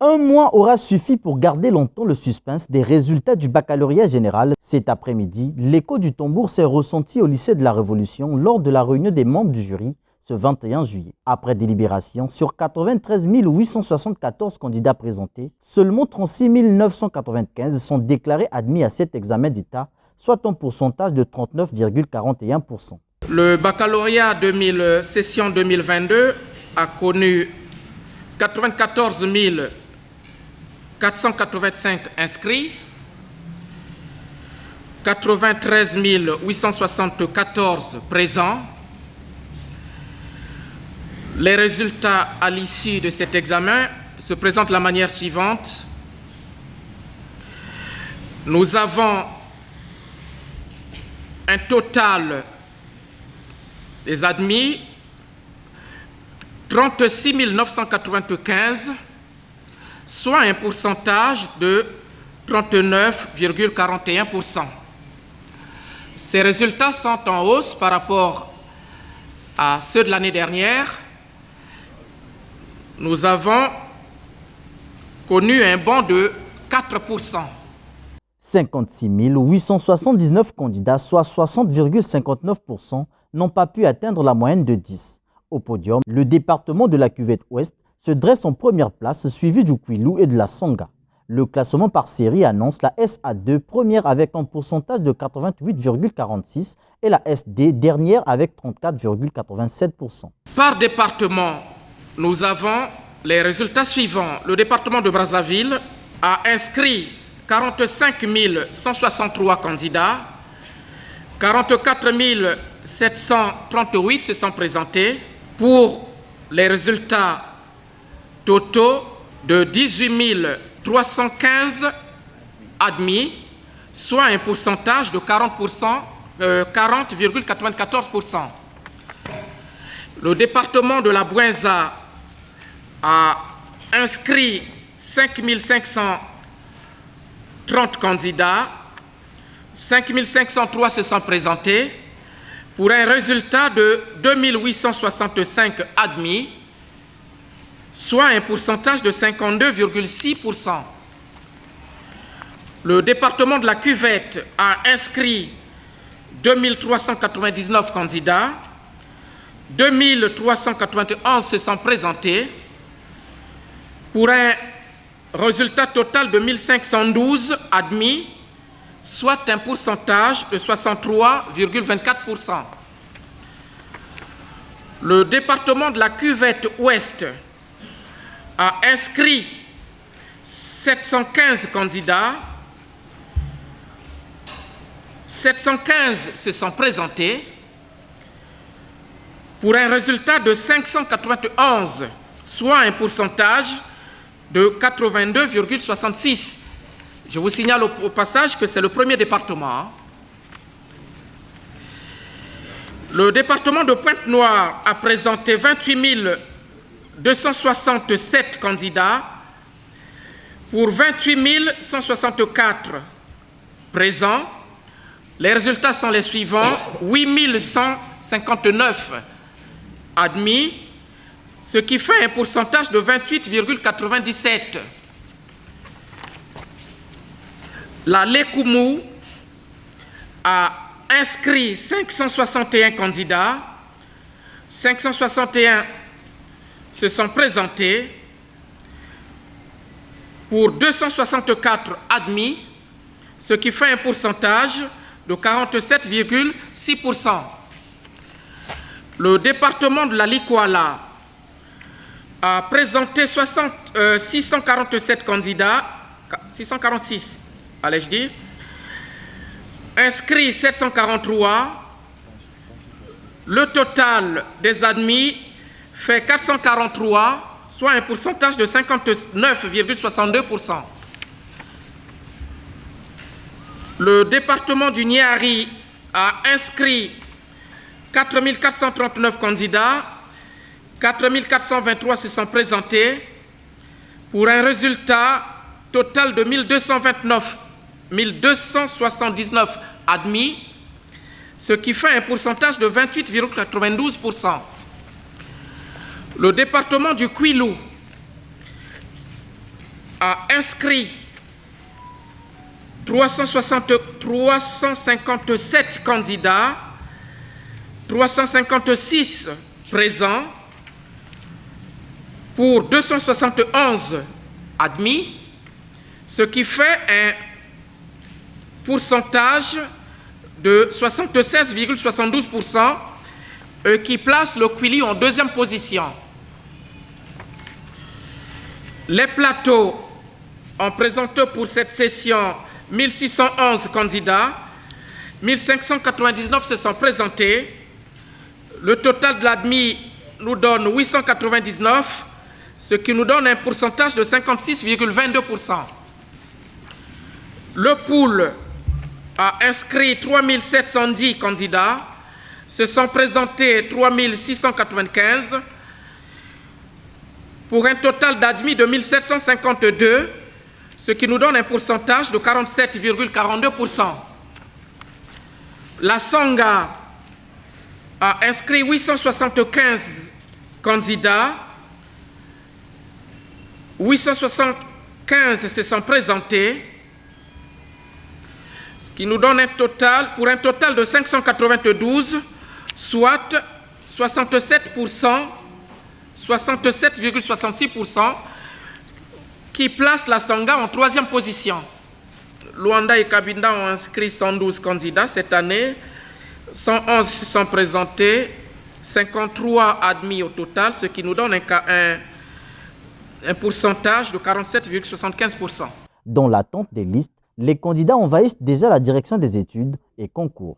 Un mois aura suffi pour garder longtemps le suspense des résultats du baccalauréat général. Cet après-midi, l'écho du tambour s'est ressenti au lycée de la Révolution lors de la réunion des membres du jury ce 21 juillet. Après délibération, sur 93 874 candidats présentés, seulement 36 995 sont déclarés admis à cet examen d'État, soit un pourcentage de 39,41%. Le baccalauréat session 2022 a connu 94 485 inscrits, 93 874 présents. Les résultats à l'issue de cet examen se présentent de la manière suivante. Nous avons un total des admis 36 995, soit un pourcentage de 39,41%. Ces résultats sont en hausse par rapport à ceux de l'année dernière. Nous avons connu un bond de 4%. 56 879 candidats, soit 60,59%, n'ont pas pu atteindre la moyenne de 10. Au podium, le département de la Cuvette Ouest se dresse en première place, suivi du Kwilu et de la Songa. Le classement par série annonce la SA2 première avec un pourcentage de 88,46% et la SD dernière avec 34,87%. Par département, nous avons les résultats suivants. Le département de Brazzaville a inscrit 45 163 candidats, 44 738 se sont présentés pour les résultats totaux de 18 315 admis, soit un pourcentage de 40,94%. Le département de la Bouenza a inscrit 5 530 candidats, 5 503 se sont présentés pour un résultat de 2 865 admis, soit un pourcentage de 52,6%. Le département de la Cuvette a inscrit 2 399 candidats, 2 391 se sont présentés pour un résultat total de 1 512 admis, soit un pourcentage de 63,24%. Le département de la Cuvette Ouest a inscrit 715 candidats, 715 se sont présentés pour un résultat de 591, soit un pourcentage de 82,66%. Je vous signale au passage que c'est le premier département. Le département de Pointe-Noire a présenté 28 267 candidats pour 28 164 présents. Les résultats sont les suivants. 8 159 admis, ce qui fait un pourcentage de 28,97%. La Lekoumou a inscrit 561 candidats, 561 se sont présentés pour 264 admis, ce qui fait un pourcentage de 47,6%. Le département de la Likwala a présenté 647 candidats, 646, allais-je dire, inscrits 743. Le total des admis fait 443, soit un pourcentage de 59,62%. Le département du Niari a inscrit 4 439 candidats, 4 423 se sont présentés pour un résultat total de 1279 admis, ce qui fait un pourcentage de 28,92%. Le département du Kwilu a inscrit 357 candidats, 356 présents, pour 271 admis, ce qui fait un pourcentage de 76,72%, qui place le Kwili en deuxième position. Les plateaux ont présenté pour cette session 1611 candidats, 1599 se sont présentés. Le total de l'admis nous donne 899, ce qui nous donne un pourcentage de 56,22%. Le pool a inscrit 3710 candidats, se sont présentés 3695, pour un total d'admis de 1752, ce qui nous donne un pourcentage de 47,42%. La Sangha a inscrit 875 candidats, 875 se sont présentés, ce qui nous donne un total, pour un total de 592, soit 67,66%, qui place la Sangha en troisième position. Luanda et Cabinda ont inscrit 112 candidats cette année, 111 se sont présentés, 53 admis au total, ce qui nous donne un pourcentage de 47,75%. Dans l'attente des listes, les candidats envahissent déjà la direction des études et concours.